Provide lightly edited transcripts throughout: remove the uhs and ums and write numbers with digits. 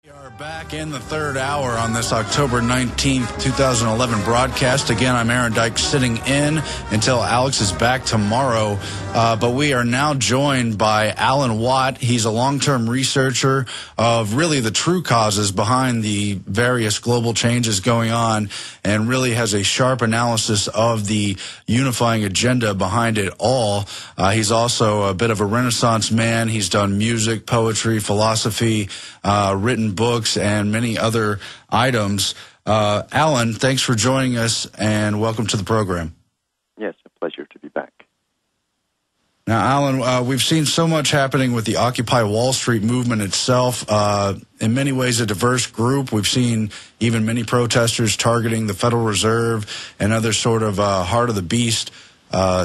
We are back in the third hour on this October 19th, 2011 broadcast. Again, I'm Aaron Dyke sitting in until Alex is back tomorrow. But we are now joined by Alan Watt. He's a long-term researcher of really the true causes behind the various global changes going on and really has a sharp analysis of the unifying agenda behind it all. He's also a bit of a Renaissance man. He's done music, poetry, philosophy, written books, and many other items. Alan, thanks for joining us, and welcome to the program. Yes, a pleasure to be back. Now, Alan, we've seen so much happening with the Occupy Wall Street movement itself. In many ways, a diverse group. We've seen even many protesters targeting the Federal Reserve and other sort of heart of the beast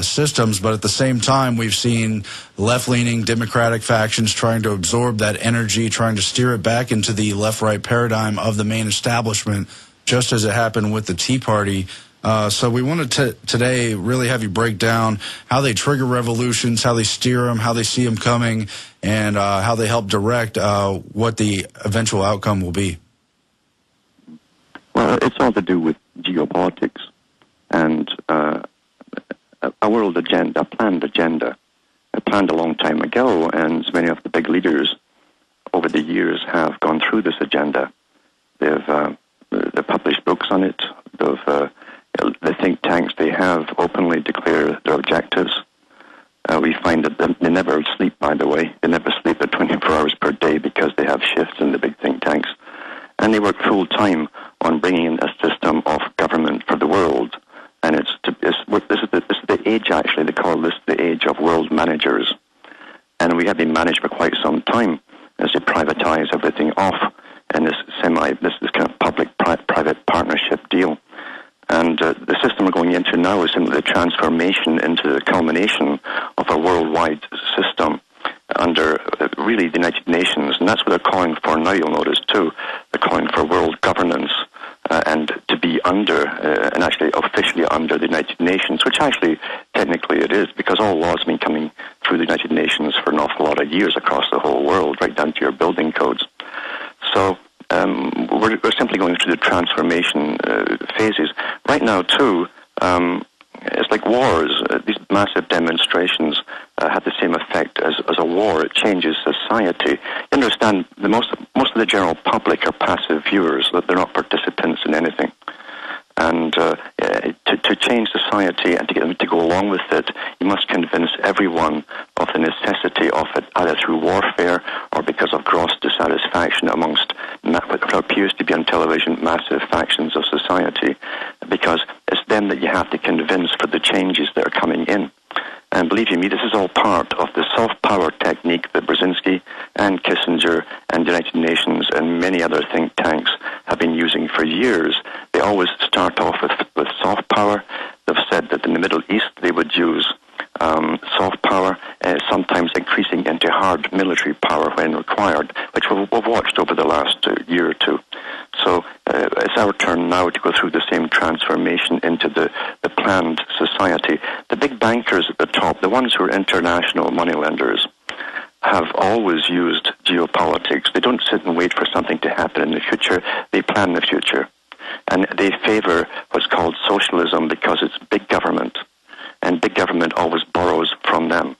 systems, but at the same time, we've seen left-leaning Democratic factions trying to absorb that energy, trying to steer it back into the left-right paradigm of the main establishment, just as it happened with the Tea Party. So we wanted to today really have you break down how they trigger revolutions, how they steer them, how they see them coming, and how they help direct what the eventual outcome will be. Well, it's all to do with geopolitics and a world agenda, a planned a long time ago, and many of the big leaders over the years have gone through this agenda. They've published books on it. The think tanks, they have openly declared their objectives. We find that they never sleep, by the way. They never sleep at 24 hours per day because they have shifts in the big think tanks. And they work full-time on bringing in a system of government for the world. And this is the age, actually. They call this the age of world managers. And we have been managed for quite some time as they privatize everything off in this kind of public-private partnership deal. And the system we're going into now is simply the transformation into the culmination of a worldwide system under really the United Nations. And that's what they're calling for now, you'll notice too. They're calling for world governance and to be under, and actually officially under the United Nations, which actually technically it is, because all laws have been coming through the United Nations for an awful lot of years across the whole world, right down to your building codes. So we're simply going through the transformation phases. Right now, too, it's like wars. These massive demonstrations have the same effect as a war. It changes society. You understand, most of the general public are passive viewers, that they're not participants in anything. And to change society and to get them to go along with it, you must convince everyone of the necessity of it, either through warfare or because of gross dissatisfaction amongst what appears to be on television massive factions of society, because it's them that you have to convince for the changes that are coming in. And believe you me, this is all part of the soft power technique that Brzezinski and Kissinger and the United Nations and many other think tanks have been using for years. They always start off with soft power. They've said that in the Middle East they would use soft power, sometimes increasing into hard military power when required, which we've watched over the last year or two. So it's our turn now to go through the same transformation into the planned society. The big bankers at the top, the ones who are international moneylenders, have always used geopolitics. They don't sit and wait for something to happen in the future. They plan the future. And they favor what's called socialism because it's big government. And big government always borrows from them.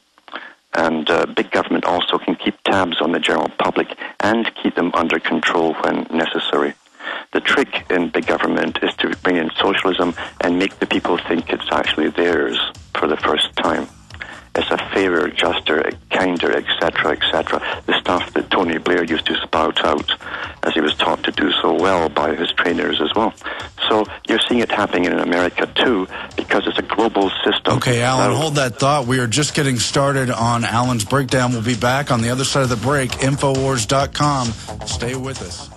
And big government also can keep tabs on the general public and keep them under control when necessary. The trick in big government is to bring in socialism and make the people think it's actually theirs for the first time. It's a fairer, juster, kinder, etc., etc. The stuff that Tony Blair used to spout out, as he was taught to do so well by his trainers as well. So you're seeing it happening in America too, because it's a global system. Okay, Alan, hold that thought. We are just getting started on Alan's breakdown. We'll be back on the other side of the break. Infowars.com. Stay with us.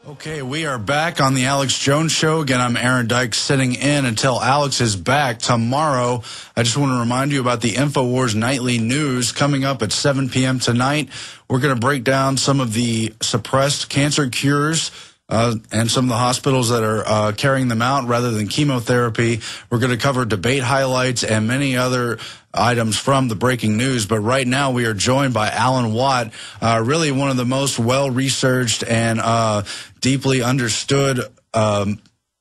Okay, we are back on the Alex Jones Show. Again, I'm Aaron Dyke sitting in until Alex is back tomorrow. I just want to remind you about the Infowars Nightly News coming up at 7 p.m. tonight. We're going to break down some of the suppressed cancer cures and some of the hospitals that are carrying them out rather than chemotherapy. We're going to cover debate highlights and many other items from the breaking news. But right now we are joined by Alan Watt, really one of the most well-researched and deeply understood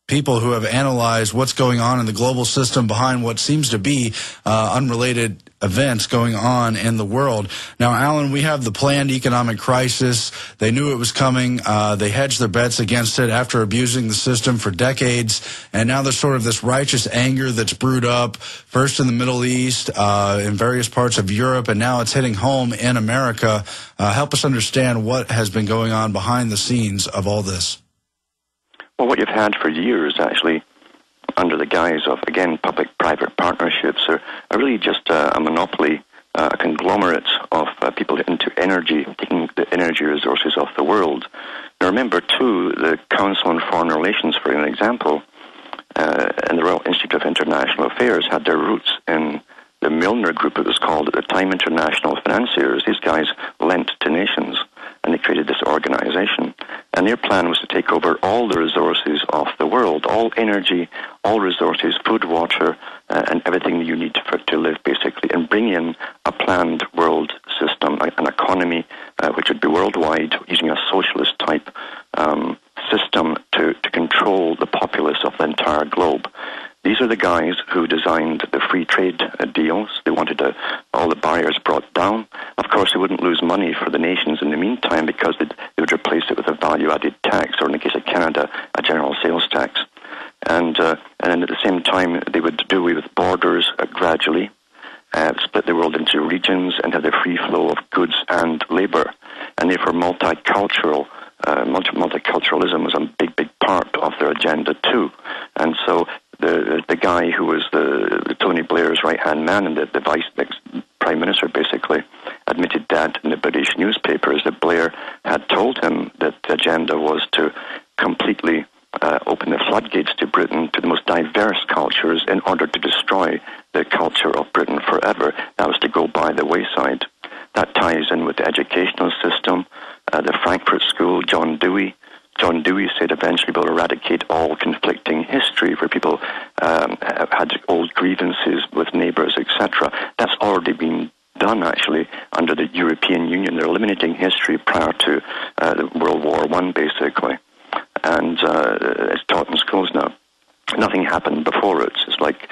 people who have analyzed what's going on in the global system behind what seems to be unrelated events going on in the world. Now, Alan, we have the planned economic crisis. They knew it was coming. They hedged their bets against it after abusing the system for decades. And now there's sort of this righteous anger that's brewed up, first in the Middle East, in various parts of Europe, and now it's hitting home in America. Help us understand what has been going on behind the scenes of all this. Well, what you've had for years, actually, under the guise of, again, public-private partnerships, are really just a monopoly, a conglomerate of people into energy, taking the energy resources of the world. Now, remember, too, the Council on Foreign Relations, for an example, and the Royal Institute of International Affairs had their roots in the Milner Group, it was called at the time, International Financiers. These guys lent to nations, and they created this organization. And their plan was to take over all the resources of the world, all energy, all resources, food, water, and everything you need to live, basically, and bring in a planned world system, an economy which would be worldwide, using a socialist-type system to control the populace of the entire globe. These are the guys who designed the free trade deals. They wanted all the barriers brought down. Of course, they wouldn't lose money for the nations in the meantime because they would replace it with a value-added tax, or in the case of Canada, a general sales tax. And then at the same time, they would do away with borders gradually, split the world into regions, and have the free flow of goods and labor. And therefore, multiculturalism was a big part of their agenda too. And so the guy who was the Tony Blair's right-hand man and the vice prime minister, basically, admitted that in the British newspapers, that Blair had told him that the agenda was to completely open the floodgates to Britain, to the most diverse cultures, in order to destroy the culture of Britain forever. That was to go by the wayside. That ties in with the educational system, the Frankfurt School, John Dewey. John Dewey said eventually we'll eradicate all conflicting history where people had old grievances with neighbours, etc. That's already been done, actually, under the European Union. They're eliminating history prior to World War I, basically. And it's taught in schools now. Nothing happened before it. It's like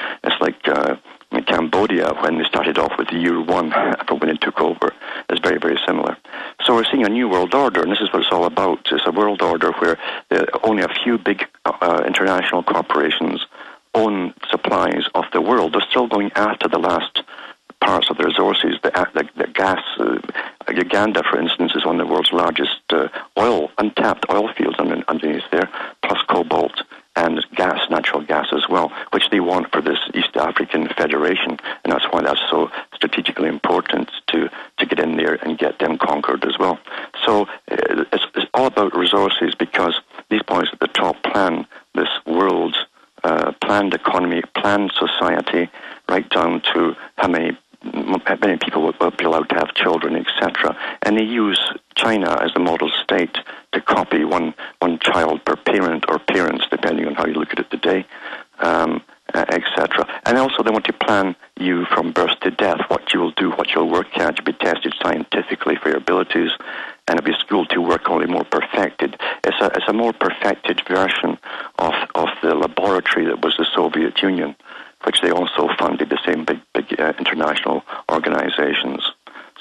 in Cambodia when they started off with year one after when it took over. It's very, very similar. So we're seeing a new world order, and this is what it's all about. It's a world order where only a few big international corporations own supplies of the world. They're still going after the last parts of the resources, the gas. Uganda, for instance, is one of the world's largest untapped oil fields underneath there, plus cobalt and gas, natural gas as well, which they want for this East African Federation, and that's why that's so strategically important to get in there and get them conquered as well. So it's all about resources, because these boys at the top plan this world, planned economy, planned society, right down to how many people will be allowed to have children, etc. And they use China as the model state to copy one child per parent, or parents, depending on how you look at it today, etc. And also they want to plan you from birth to death, what you will do, what you'll work at. You'll be tested scientifically for your abilities, and it'll be school to work, only more perfected. It's a more perfected version of the laboratory that was the Soviet Union, which they also funded, the same big international organizations.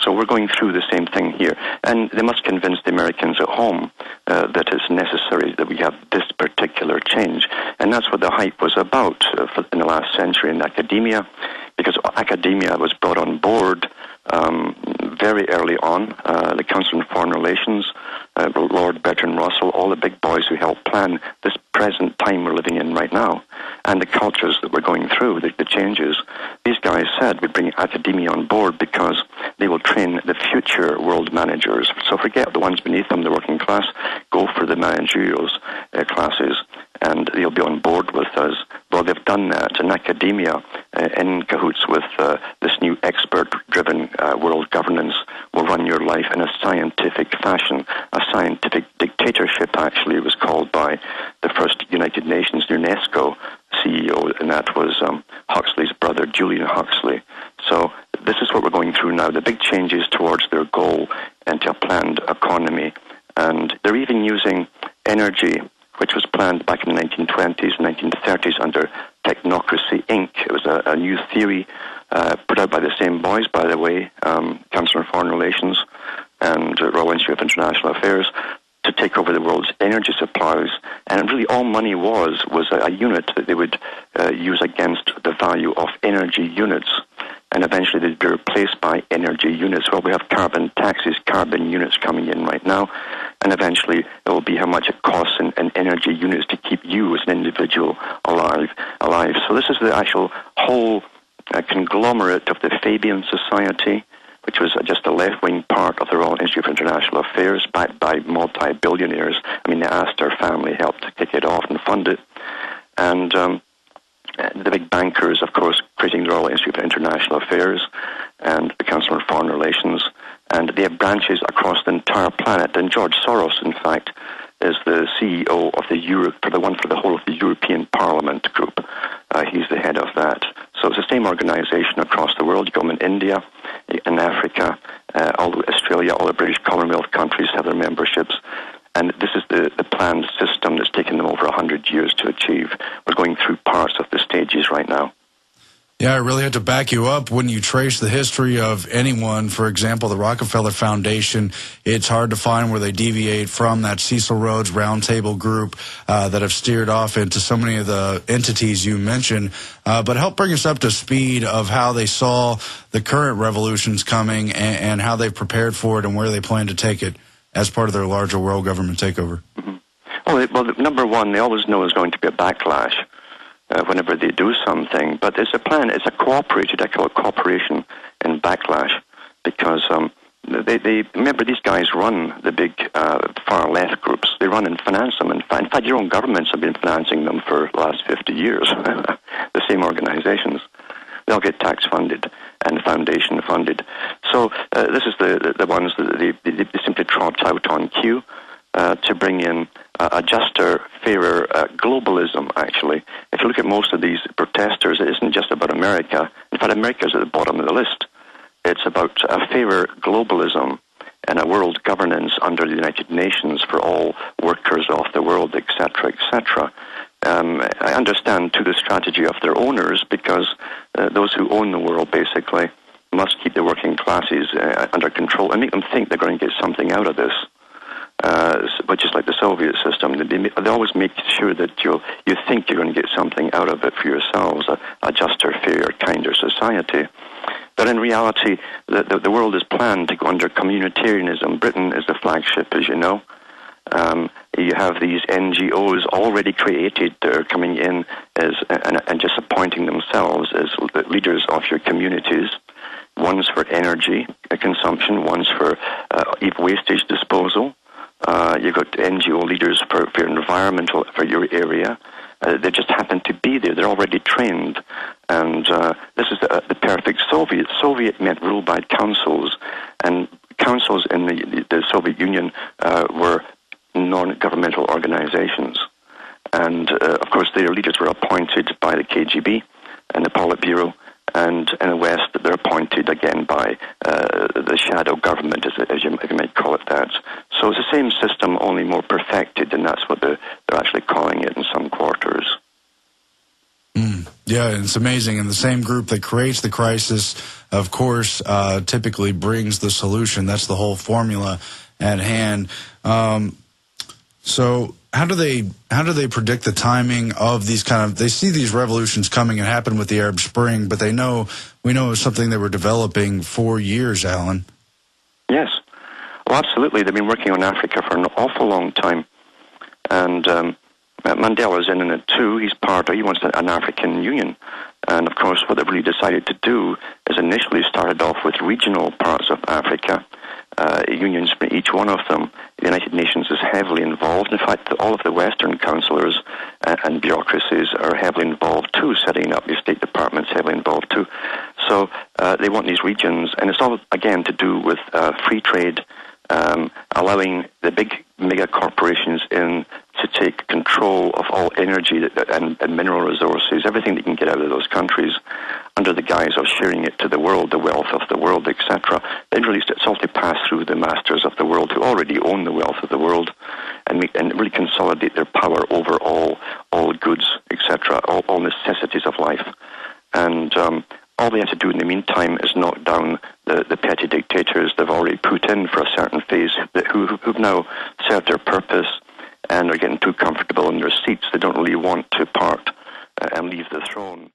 So we're going through the same thing here. And they must convince the Americans at home that it's necessary that we have this particular change. And that's what the hype was about in the last century in academia, because academia was brought on board very early on. The Council on Foreign Relations, Lord Bertrand Russell, all the big boys who helped plan this present time we're living in right now, and the cultures that we're going through, the changes. These guys said we bring academia on board because they will train the future world managers. So forget the ones beneath them, the working class, go for the managerial classes, and they'll be on board with us. Well, they've done that, and academia in cahoots with this new expert-driven world governance, will run your life in a scientific fashion. A scientific dictatorship, actually, was called by the first United Nations UNESCO CEO, and that was Huxley's brother, Julian Huxley. So this is what we're going through now, the big changes towards their goal into a planned economy. And they're even using energy, which was planned back in the 1920s, 1930s under Technocracy, Inc. It was a new theory put out by the same boys, by the way, Council on Foreign Relations and Royal Institute of International Affairs, to take over the world's energy supplies. And really all money was a unit that they would use against the value of energy units. And eventually they'd be replaced by energy units. Well, we have carbon taxes, carbon units coming in right now. And eventually it will be how much it costs in energy units to keep you as an individual alive. So this is the actual whole conglomerate of the Fabian Society, which was just a left-wing part of the Royal Institute of International Affairs, backed by multi-billionaires. I mean, the Astor family helped to kick it off and fund it. And the big bankers, of course, creating the Royal Institute of International Affairs and the Council on Foreign Relations. And they have branches across the entire planet. And George Soros, in fact, is the CEO of for the whole of the European Parliament group. He's the head of that. So it's the same organization across the world. You go in India, in Africa, all Australia, all the British Commonwealth countries have their memberships. And this is the planned system that's taken them over 100 years to achieve. We're going through parts of the stages right now. Yeah, I really had to back you up. When you trace the history of anyone, for example, the Rockefeller Foundation, it's hard to find where they deviate from that Cecil Rhodes Roundtable group that have steered off into so many of the entities you mentioned. But help bring us up to speed of how they saw the current revolutions coming and how they've prepared for it and where they plan to take it as part of their larger world government takeover. Mm-hmm. Well, number one, they always know there's going to be a backlash whenever they do something. But it's a plan. It's a cooperated, I call it cooperation in backlash, because they remember these guys run the big far left groups. They run and finance them. In fact, your own governments have been financing them for the last 50 years. The same organizations. They all get tax funded and foundation funded. So this is the ones that they simply trot out on cue to bring in a juster, fairer globalism, actually. If you look at most of these protesters, it isn't just about America. In fact, America's at the bottom of the list. It's about a fairer globalism and a world governance under the United Nations for all workers of the world, etc., etc. I understand, too, the strategy of their owners, because those who own the world, basically, must keep the working classes under control and make them think they're going to get something out of this. Which is like the Soviet system. They always make sure that you think you're going to get something out of it for yourselves, a juster, fairer, kinder society. But in reality, the world is planned to go under communitarianism. Britain is the flagship, as you know. You have these NGOs already created. They're coming in and just appointing themselves as leaders of your communities. One's for energy consumption, one's for wastage disposal. You've got NGO leaders for environmental, for your area. They just happen to be there. They're already trained. And this is the perfect Soviet. Soviet meant rule by councils. And councils in the Soviet Union were non-governmental organizations. And, of course, their leaders were appointed by the KGB and the Politburo. And in the West, they're appointed again by the shadow government, as you might call it that. So it's the same system, only more perfected, and that's what they're actually calling it in some quarters. Yeah, and it's amazing. And the same group that creates the crisis, of course, typically brings the solution. That's the whole formula at hand. So how do they predict the timing of these they see these revolutions coming and happen with the Arab Spring, but we know it's something they were developing for years, Alan. Yes. Well, absolutely. They've been working on Africa for an awful long time. And Mandela's in it too. He wants an African Union. And of course, what they really decided to do is initially started off with regional parts of Africa, unions for each one of them. The United Nations is heavily involved. In fact, all of the Western councillors and bureaucracies are heavily involved too, setting up the State Department's heavily involved too. So they want these regions, and it's all, again, to do with free trade, allowing the big mega corporations in to take control of all energy and mineral resources, everything they can get out of those countries, under the guise of sharing it to the world, the wealth of the world, etc. Then really it's all to pass through the masters of the world who already own the wealth of the world and really consolidate their power over all goods, etc., all necessities of life. And all they have to do in the meantime is knock down the petty dictators they've already put in for a certain phase who've now served their purpose and are getting too comfortable in their seats. They don't really want to part and leave the throne.